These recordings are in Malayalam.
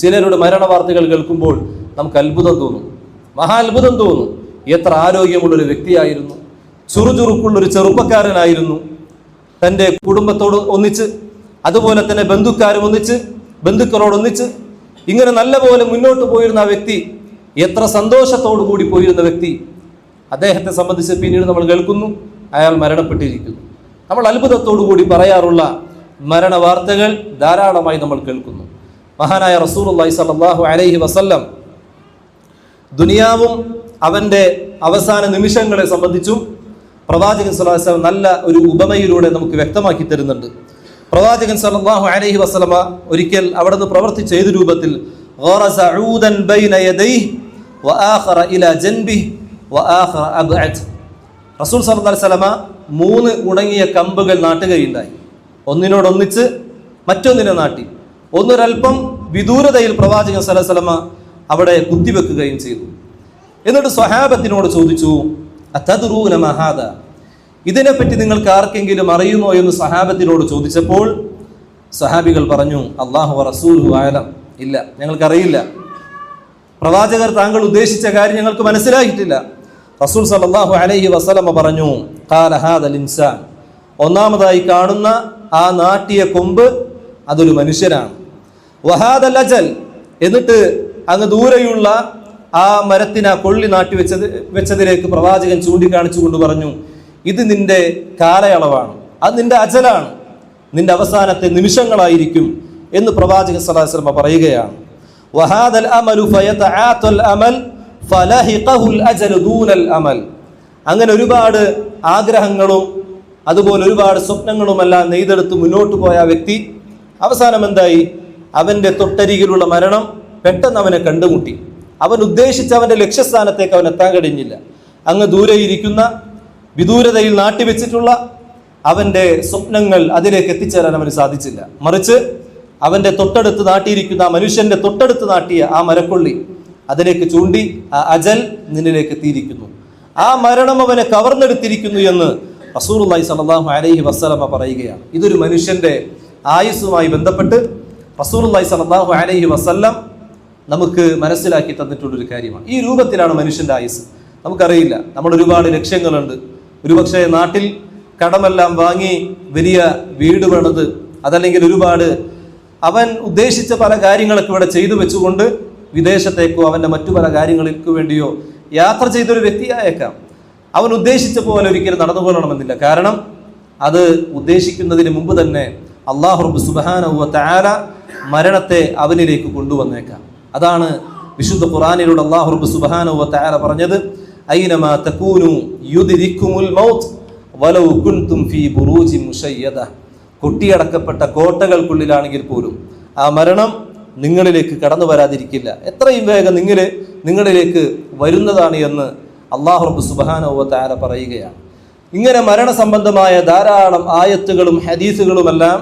ചിലരുടെ മരണ വാർത്തകൾ കേൾക്കുമ്പോൾ നമുക്ക് അത്ഭുതം തോന്നും, മഹാ അത്ഭുതം തോന്നും. എത്ര ആരോഗ്യമുള്ളൊരു വ്യക്തിയായിരുന്നു, ചുറുചുറുക്കുള്ളൊരു ചെറുപ്പക്കാരനായിരുന്നു. തൻ്റെ കുടുംബത്തോട് ഒന്നിച്ച്, അതുപോലെ തന്നെ ബന്ധുക്കളോടൊന്നിച്ച് ഇങ്ങനെ നല്ലപോലെ മുന്നോട്ട് പോയിരുന്ന ആ വ്യക്തി, എത്ര സന്തോഷത്തോടു കൂടി പോയിരുന്ന വ്യക്തി, അദ്ദേഹത്തെ സംബന്ധിച്ച് പിന്നീട് നമ്മൾ കേൾക്കുന്നു അയാൾ മരണപ്പെട്ടിരിക്കുന്നു. നമ്മൾ അത്ഭുതത്തോടു കൂടി പറയാറുള്ള മരണ വാർത്തകൾ ധാരാളമായി നമ്മൾ കേൾക്കുന്നു. മഹാനായ റസൂലുള്ളാഹി സ്വല്ലല്ലാഹു അലൈഹി വസല്ലം ദുനിയാവും അവൻ്റെ അവസാന നിമിഷങ്ങളെ സംബന്ധിച്ചും പ്രവാചകൻ സ്വല്ലല്ലാഹു അലൈഹി വസല്ലം നല്ല ഒരു ഉപമയിലൂടെ നമുക്ക് വ്യക്തമാക്കി തരുന്നുണ്ട്. പ്രവാചകൻ സ്വല്ലല്ലാഹു അലൈഹി വസല്ലമ ഒരിക്കൽ അവിടെ നിന്ന് പ്രവർത്തിച്ച ഏത് രൂപത്തിൽ ഗറസ ഊദൻ ബൈന യദൈഹി വആഖറ ഇലാ ജൻബിഹി വആഖറ അബ്അദ്. റസൂൽ സ്വല്ലല്ലാഹു അലൈഹി വസല്ലമ 3 ഉണങ്ങിയ കമ്പുകൾ നാട്ടുകയുണ്ടായി. ഒന്നിനോടൊന്നിച്ച് മറ്റൊന്നിനെ നാട്ടി. ഒന്നൊരൽപ്പം വിദൂരതയിൽ പ്രവാചകൻ സ്വല്ലല്ലാഹു അലൈഹി വസല്ലമ അവിടെ കുത്തിവെക്കുകയും ചെയ്തു. എന്നിട്ട് സ്വഹാബത്തിനോട് ചോദിച്ചു, അതദ്റൂന മാ ഹാദാ, ഇതിനെപ്പറ്റി നിങ്ങൾക്ക് ആർക്കെങ്കിലും അറിയുമോ എന്ന് സ്വഹാബത്തിനോട് ചോദിച്ചപ്പോൾ സ്വഹാബികൾ പറഞ്ഞു, അല്ലാഹു വറസൂലുഹു അഅലം, ഇല്ല, ഞങ്ങൾക്കറിയില്ല. പ്രവാചകർ താങ്കൾ ഉദ്ദേശിച്ച കാര്യം ഞങ്ങൾക്ക് മനസ്സിലായിട്ടില്ല. റസൂൽ സല്ലല്ലാഹു അലൈഹി വസല്ലമ പറഞ്ഞു, ഖാല ഹാദൽ ഇൻസാൻ, ഒന്നാമതായി കാണുന്ന ആ നാട്ടിയ കൊമ്പ് അതൊരു മനുഷ്യനാണ്. വഹാദൽ അജൽ, എന്നിട്ട് അങ്ങ് ദൂരെയുള്ള ആ മരത്തിന് ആ കൊള്ളി നാട്ടി വെച്ചതിലേക്ക് പ്രവാചകൻ ചൂണ്ടിക്കാണിച്ചുകൊണ്ട് പറഞ്ഞു, ഇത് നിന്റെ കാലയളവാണ്, അത് നിന്റെ അജലാണ്, നിന്റെ അവസാനത്തെ നിമിഷങ്ങളായിരിക്കും എന്ന് പ്രവാചകൻ സ്വല്ലല്ലാഹു അലൈഹി വസല്ലം പറയുകയാണ്. വഹാദൽ അമലു ഫയതആതൽ അമൽ ഫലഹിഖഹുൽ അജലു ദൂനൽ അമൽ. അങ്ങനെ ഒരുപാട് ആഗ്രഹങ്ങളും അതുപോലെ ഒരുപാട് സ്വപ്നങ്ങളുമെല്ലാം നെയ്തെടുത്ത് മുന്നോട്ട് പോയ ആ വ്യക്തി അവസാനം എന്തായി? അവൻ്റെ തൊട്ടരികിലുള്ള മരണം പെട്ടെന്ന് അവനെ കണ്ടുമുട്ടി. അവൻ ഉദ്ദേശിച്ച അവൻ്റെ ലക്ഷ്യസ്ഥാനത്തേക്ക് അവൻ എത്താൻ കഴിഞ്ഞില്ല. അങ്ങ് ദൂരെ ഇരിക്കുന്ന വിദൂരതയിൽ നാട്ടിവെച്ചിട്ടുള്ള അവൻ്റെ സ്വപ്നങ്ങൾ അതിലേക്ക് എത്തിച്ചേരാൻ അവന് സാധിച്ചില്ല. മറിച്ച് അവൻ്റെ തൊട്ടടുത്ത് നാട്ടിയിരിക്കുന്ന ആ മനുഷ്യൻ്റെ തൊട്ടടുത്ത് നാട്ടിയ ആ മരക്കൊള്ളി അതിലേക്ക് ചൂണ്ടി, ആ അജൽ നിന്നിലേക്ക് എത്തിയിരിക്കുന്നു, ആ മരണം അവനെ കവർന്നെടുത്തിരിക്കുന്നു എന്ന് റസൂലുള്ളാഹി സ്വല്ലല്ലാഹു അലൈഹി വസല്ലമ പറയുകയാണ്. ഇതൊരു മനുഷ്യൻ്റെ ആയുസ്സുമായി ബന്ധപ്പെട്ട് റസൂലുള്ളാഹി സ്വല്ലല്ലാഹു അലൈഹി വസല്ലം നമുക്ക് മനസ്സിലാക്കി തന്നിട്ടുള്ളൊരു കാര്യമാണ്. ഈ രൂപത്തിലാണ് മനുഷ്യൻ്റെ ആയുസ്. നമുക്കറിയില്ല, നമ്മൾ ഒരുപാട് ലക്ഷ്യങ്ങളുണ്ട്. ഒരുപക്ഷെ നാട്ടിൽ കടമെല്ലാം വാങ്ങി വലിയ വീട് പണിത്, അതല്ലെങ്കിൽ ഒരുപാട് അവൻ ഉദ്ദേശിച്ച പല കാര്യങ്ങളൊക്കെ ഇവിടെ ചെയ്തു വെച്ചുകൊണ്ട് വിദേശത്തേക്കോ അവൻ്റെ മറ്റു പല കാര്യങ്ങൾക്ക് വേണ്ടിയോ യാത്ര ചെയ്തൊരു വ്യക്തിയായേക്കാം. അവൻ ഉദ്ദേശിച്ച പോലെ ഒരിക്കലും നടന്നുകൊള്ളണമെന്നില്ല. കാരണം അത് ഉദ്ദേശിക്കുന്നതിന് മുമ്പ് തന്നെ അല്ലാഹു റബ്ബ് സുബ്ഹാനഹു വ തആല മരണത്തെ അവനിലേക്ക് കൊണ്ടുവന്നേക്കാം. അതാണ് വിശുദ്ധ ഖുർആനിലൂടെ അല്ലാഹു റബ്ബ് സുബ്ഹാനഹു വ തആല പറഞ്ഞത്, ഐനമാ തകൂനു യുദ്രിക്കുമുൽ മൗത്ത് വലൗ കുൻതും ഫീ ബുറൂജിൻ മുശയ്യദ. കൊട്ടിയടക്കപ്പെട്ട കോട്ടകൾക്കുള്ളിലാണെങ്കിൽ പോലും ആ മരണം നിങ്ങളിലേക്ക് കടന്നു വരാതിരിക്കില്ല, എത്രയും വേഗം നിങ്ങളിലേക്ക് വരുന്നതാണ് എന്ന് അല്ലാഹു റബ്ബ് സുബ്ഹാനഹു വ തആല പറയുകയാണ്. ഇങ്ങനെ മരണസംബന്ധമായ ധാരാളം ആയത്തുകളും ഹദീസുകളുമെല്ലാം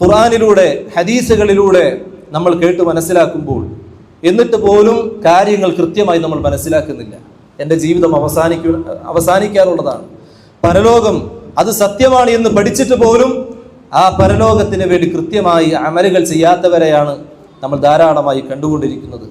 ഖുർആനിലൂടെ ഹദീസുകളിലൂടെ നമ്മൾ കേട്ട് മനസ്സിലാക്കുമ്പോൾ എന്നിട്ട് പോലും കാര്യങ്ങൾ കൃത്യമായി നമ്മൾ മനസ്സിലാക്കുന്നില്ല. എൻ്റെ ജീവിതം അവസാനിക്കാറുള്ളതാണ്, പരലോകം അത് സത്യമാണ് എന്ന് പഠിച്ചിട്ട് പോലും ആ പരലോകത്തിന് വേണ്ടി കൃത്യമായി അമലുകൾ ചെയ്യാത്തവരെയാണ് നമ്മൾ ധാരാളമായി കണ്ടുകൊണ്ടിരിക്കുന്നത്.